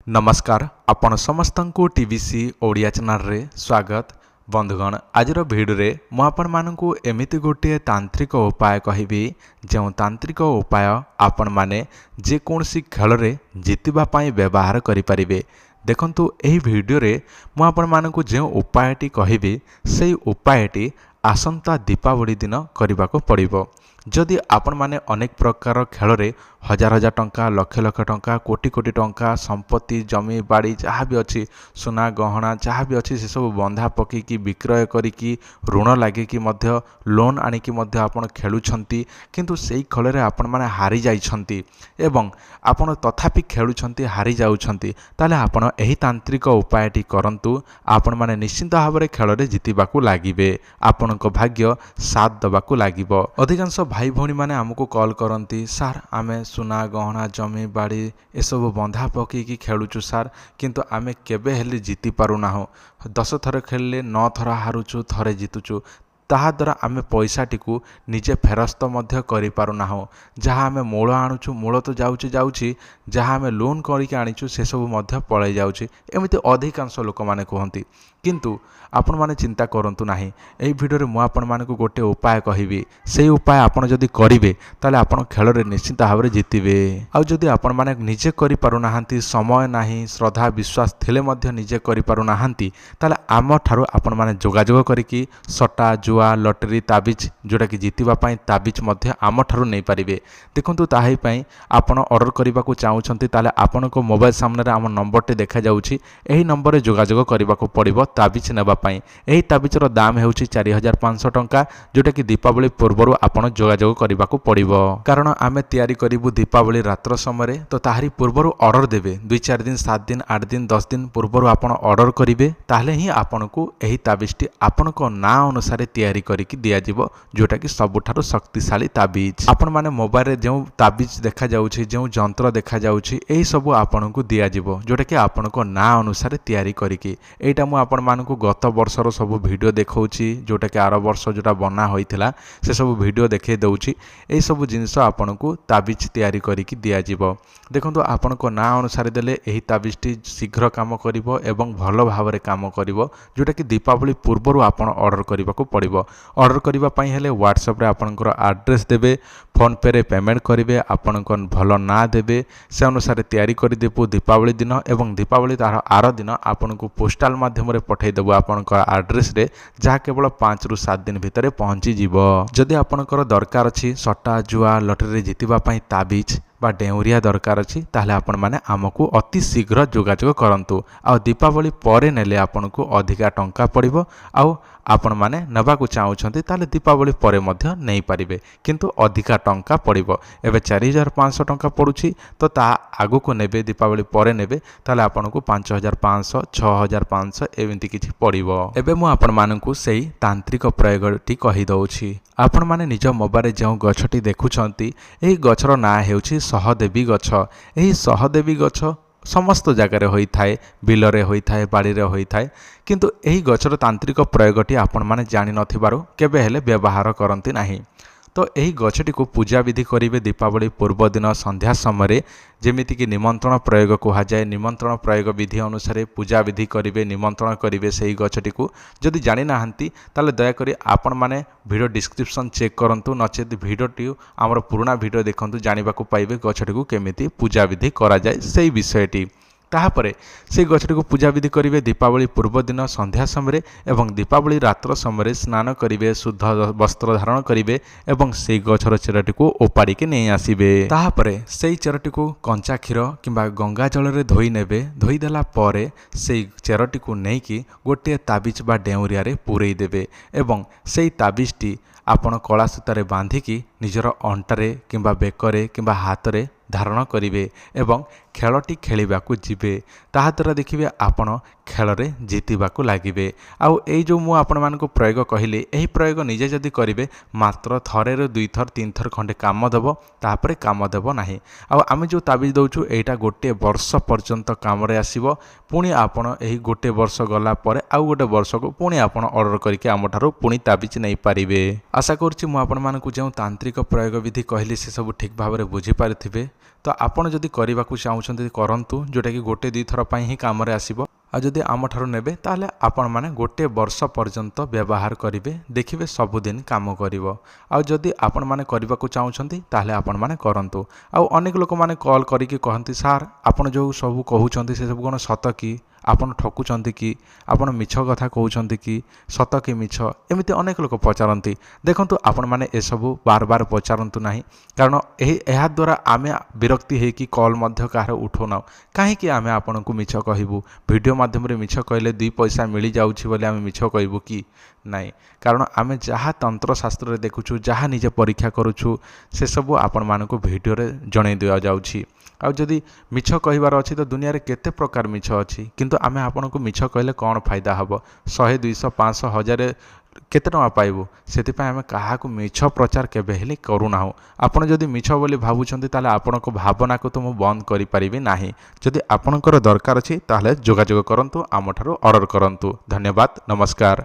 नमस्कार आपण समस्त को टीवीसी ओडिया चैनल रे स्वागत। बंधुगण आज भिडियो मु आपण मानकु एमिति गोटे तांत्रिक उपाय कहबी जो तांत्रिक उपाय आपण माने जेकोसी खेल रे जीतिबा पाई व्यवहार करि परिबे। देखंतु एही भिडियो रे मु आपण मानकु जो उपायटी कहबी सेही उपायटी आसंता दीपावली दिन करबाको पड़िबो। जदि आपण माने अनेक प्रकार खेल रे हजार हजार टंका लक्ष लक्ष टंका कोटी कोटी टंका संपत्ति जमी बाड़ी जहाँ भी अच्छी सुना गहना जहाँ भी अच्छी से सब बंधा पकईकि विक्रय करिकी ऋण लगिकी लोन आनिकी आपण खेलुछंती किंतु सेही खेल रे आपण माने हारी जाइछंती एवं आपण तथापि खेलुछंती हारी जाउछंती ताले आपण एही तांत्रिक उपायटी करंतु आपण माने निश्चित भाव में खेल रे जीतिबाकू लागिबे। आपणको भाग्य साथ दबाकू लागिबो। अधिकांश भाई भौणी माने हमको कॉल करती सार आमे सुना गहना जमी बाड़ी ए सब बंधा पकईकि खेलुचु सार किंतु आमे केबे हेले जीति पारुना। 10 थर खेलले 9 थर हारुचु थरे जीतुचु ताहा द्वारा आमे पैसाटी को निजे फेरस्त मध्य करि पारुना। जहाँ आमे मूल आणुचु मूल तो जाउची जहाँ आमे लोन करिक आनिचु से सब मध्य पळै जाउची एमिति अधिकांश लोक माने कहंती। किंतु आपण माने चिंता करंतु नाही। एही भिडियो रे मु आपण मानकु गोटे उपाय कहिबी सेही उपाय आपण जदि करिवे ताले आपण खेल रे निश्चित भाव में जीतिबे। आ जदि आपण माने निजे करि पारु नाहांती समय नाही श्रद्धा विश्वास थिले मध्य निजे करि पारु नाहांती ताले आम ठारू आपण माने जोगाजोग करिकी सट्टा जुआ लटरी ताबिज जोटा कि जीतिबा पई ताबिज मध्य आम ठारू नै पारिबे। देखंतु ताही पई आपण ऑर्डर करबाकू चाहुछंती ताले आपनको मोबाइल सामने रे आम नंबर टे देखा जाउची एही नंबर रे जोगाजोग करबाकू पड़िबो ताबिज नेबा पई। एही ताबिजर दाम हेउची 4500 टंका जोटा कि दीपावली पूर्व आपण जोगाजोग करबाकू पड़िबो। कारण आमे तैयारी करिबु दीपावली रात्र समय तो ताहारी पूर्व ऑर्डर देबे 2-4 दिन 7 दिन 8 दिन 10 दिन पूर्व आपण ऑर्डर करिवे ताहले ही आपनको एही ताबिजटी आपनको ना अनुसार तैयारी करिकी दिया जिवो जोटा कि सबुठारो शक्तिशाली ताबिज। आपण माने मोबाइल रे जो ताबिज देखा जाउची जो जंत्र देखा जाउची एही सब आपनको दिया जिवो जोटा कि आपनको ना अनुसार तैयारी करिकी। एटा मु आपण मानकु गत वर्षर सब वीडियो देखौची जोटा कि आर वर्ष जोटा बना होइथिला से सब वीडियो देखे दउची। एही सब जिंस आपनको ताबिज तैयारी करिकी दिया जिवो। देखंतु आपनको ना अनुसार देले एही ताबिजटी शीघ्र काम करिवो एवं भलो भाव रे काम करिवो जोटा कि दीपावली पूर्व आपण ऑर्डर करबाकू पड़िबो। ऑर्डर करबा पई हेले व्हाट्सएप रे आपनकर एड्रेस देबे फोन पे रे पेमेंट करिवे आपनको भलो ना देबे से अनुसार तैयारी करि देबो दीपावली दिन एवं दीपावली तार आर दिन आपनको पोस्टल माध्यम रे पठै देबो आपनकर एड्रेस रे जहाँ केवल 5 रु 7 दिन भितर पहुँची जीवो। जदि आपनकर दरकार अछि सट्टा जुआ लटरी जीतिबा पई ताबिज बा डेउरिया दरकार अछि ताहले आपण माने आमको अति शीघ्र जोगाजोग करंतु। आ दीपावली परे नेले आपनको अधिका टंका पड़िबो आ आपण माने नबाकू चाहुछंती ताले दीपावली परे मध्य नै पारिबे किंतु अधिका टंका पड़िबो। एबे 4500 टंका पड़ुछि तो ता आगु को नेबे दीपावली परे नेबे ताले आपनको 5500 6500 एमिति किछि पड़िबो। एबे मु आपण मानकू सेही तांत्रिक प्रयोगटी कहि दउछि। आपण माने निज मोबाइल जो गछटी देखुछंती एही गछर ना हेउछि सहदेवी गछ। एही सहदेवी गछ समस्त जगार होता है बिलरे होता है बाड़ी रे होता है किंतु एही गछर तांत्रिक प्रयोगटी आपण माने जानि नथिबारु केबे हेले व्यवहार करंती नाही। तो यही गछटी को पूजा विधि करेंगे दीपावली पूर्व दिन संध्या समय जेमिति कि निमंत्रण प्रयोग कह जाए। निमंत्रण प्रयोग विधि अनुसार पूजा विधि करेंगे निमंत्रण करेंगे से गछटी को जदि जानी नाहंती ताले दयाकोरी आपण माने वीडियो डिस्क्रिप्शन चेक करंतु नचेत वीडियोटी आमर पुराना वीडियो देखंतु जानिबाकू पाइबे गछटी को केमिति पूजा विधि करा जाए से विषयटी। ताहापरे से गछटी को पूजा विधि करेंगे दीपावली पूर्व दिन संध्या समय एवं दीपावली रात्र समय स्नान करेंगे शुद्ध वस्त्र धारण करेंगे एवं से गछर चेरटी को ओपाड़ी के नहीं आसीबे। ताहापरे से चेरटी को कंचा क्षीर किंबा गंगा जल रे धोई नेबे। धोई देला परे से चेरटी को नहीं कि गोटे ताबिज बा डेउरिया रे पुरई देबे एवं से ताबिजटी आपण कला सूतारे बांधिकी निजर अंटारे किंबा बेकरे किंबा हाथरे धारण करेंगे एवं खेलटी खेलिबाकू जिबे। ताहा द्वारा देखिए आपण खेल रे जीतिबाकू लागिबे। आउ एई जो मु आपण मानको प्रयोग कहिली एही प्रयोग निजे जदि करिवे मात्र थरे रे 2 थर 3 थर खंडे काम देबो तापरे काम देबो नाही। आउ आमे जो ताबिज दउछु एटा गोटे वर्ष पर्यंत काम रे आसीबो। पुणी आपण एही गोटे वर्ष गला परे आउ गोटे वर्ष को पुणी आपण ऑर्डर करके आमठारो पुणी ताबिज नै पारिबे। आशा करछि मु आपण मानको जो तांत्रिक प्रयोग विधि कहली से सब ठीक भाव रे बुझी पारिथिबे। ତ ଆପଣ ଯଦି କରିବାକୁ ଚାହୁଁଛନ୍ତି କରନ୍ତୁ, ଯେଉଁଟାକି ଗୋଟେ ଦୁଇ ଥର ପାଇଁ ହିଁ କାମରେ ଆସିବ। ଆଉ ଯଦି ଆମଠାରୁ ନେବେ ତାହେଲେ ଆପଣମାନେ ଗୋଟେ ବର୍ଷ ପର୍ଯ୍ୟନ୍ତ ବ୍ୟବହାର କରିବେ, ଦେଖିବେ ସବୁଦିନ କାମ କରିବ। ଆଉ ଯଦି ଆପଣମାନେ କରିବାକୁ ଚାହୁଁଛନ୍ତି ତାହେଲେ ଆପଣମାନେ କରନ୍ତୁ। ଆଉ ଅନେକ ଲୋକମାନେ କଲ୍ କରିକି କହନ୍ତି, ସାର୍ ଆପଣ ଯେଉଁ ସବୁ କହୁଛନ୍ତି ସେସବୁ କ'ଣ ସତ କି? ଆପଣ ଠକୁଛନ୍ତି କି? ଆପଣ ମିଛ କଥା କହୁଛନ୍ତି କି? ସତ କି ମିଛ? ଏମିତି ଅନେକ ଲୋକ ପଚାରନ୍ତି। ଦେଖନ୍ତୁ, ଆପଣମାନେ ଏସବୁ ବାର ବାର ପଚାରନ୍ତୁ ନାହିଁ, କାରଣ ଏହାଦ୍ୱାରା ଆମେ ବିରକ୍ତି ହେଇକି କଲ୍ ମଧ୍ୟ କାହାର ଉଠାଉନାହୁଁ। କାହିଁକି ଆମେ ଆପଣଙ୍କୁ ମିଛ କହିବୁ? ଭିଡ଼ିଓ ମାଧ୍ୟମରେ ମିଛ କହିଲେ 2 ପଇସା ମିଳିଯାଉଛି ବୋଲି ଆମେ ମିଛ କହିବୁ କି? ନାହିଁ, କାରଣ ଆମେ ଯାହା ତନ୍ତ୍ରଶାସ୍ତ୍ରରେ ଦେଖୁଛୁ, ଯାହା ନିଜେ ପରୀକ୍ଷା କରୁଛୁ, ସେସବୁ ଆପଣମାନଙ୍କୁ ଭିଡ଼ିଓରେ ଜଣାଇ ଦିଆଯାଉଛି। ଆଉ ଯଦି ମିଛ କହିବାର ଅଛି ତ ଦୁନିଆରେ କେତେ ପ୍ରକାର ମିଛ ଅଛି, କିନ୍ତୁ ଆମେ ଆପଣଙ୍କୁ ମିଛ କହିଲେ କ'ଣ ଫାଇଦା ହେବ? 100, 200, 500, 1000 କେତେ ଟଙ୍କା ପାଇବୁ? ସେଥିପାଇଁ ଆମେ କାହାକୁ ମିଛ ପ୍ରଚାର କେବେ ହେଲେ କରୁନାହୁଁ। ଆପଣ ଯଦି ମିଛ ବୋଲି ଭାବୁଛନ୍ତି ତାହେଲେ ଆପଣଙ୍କ ଭାବନାକୁ ତ ମୁଁ ବନ୍ଦ କରିପାରିବି ନାହିଁ। ଯଦି ଆପଣଙ୍କର ଦରକାର ଅଛି ତାହେଲେ ଯୋଗାଯୋଗ କରନ୍ତୁ, ଆମଠାରୁ ଅର୍ଡ଼ର କରନ୍ତୁ। ଧନ୍ୟବାଦ, ନମସ୍କାର।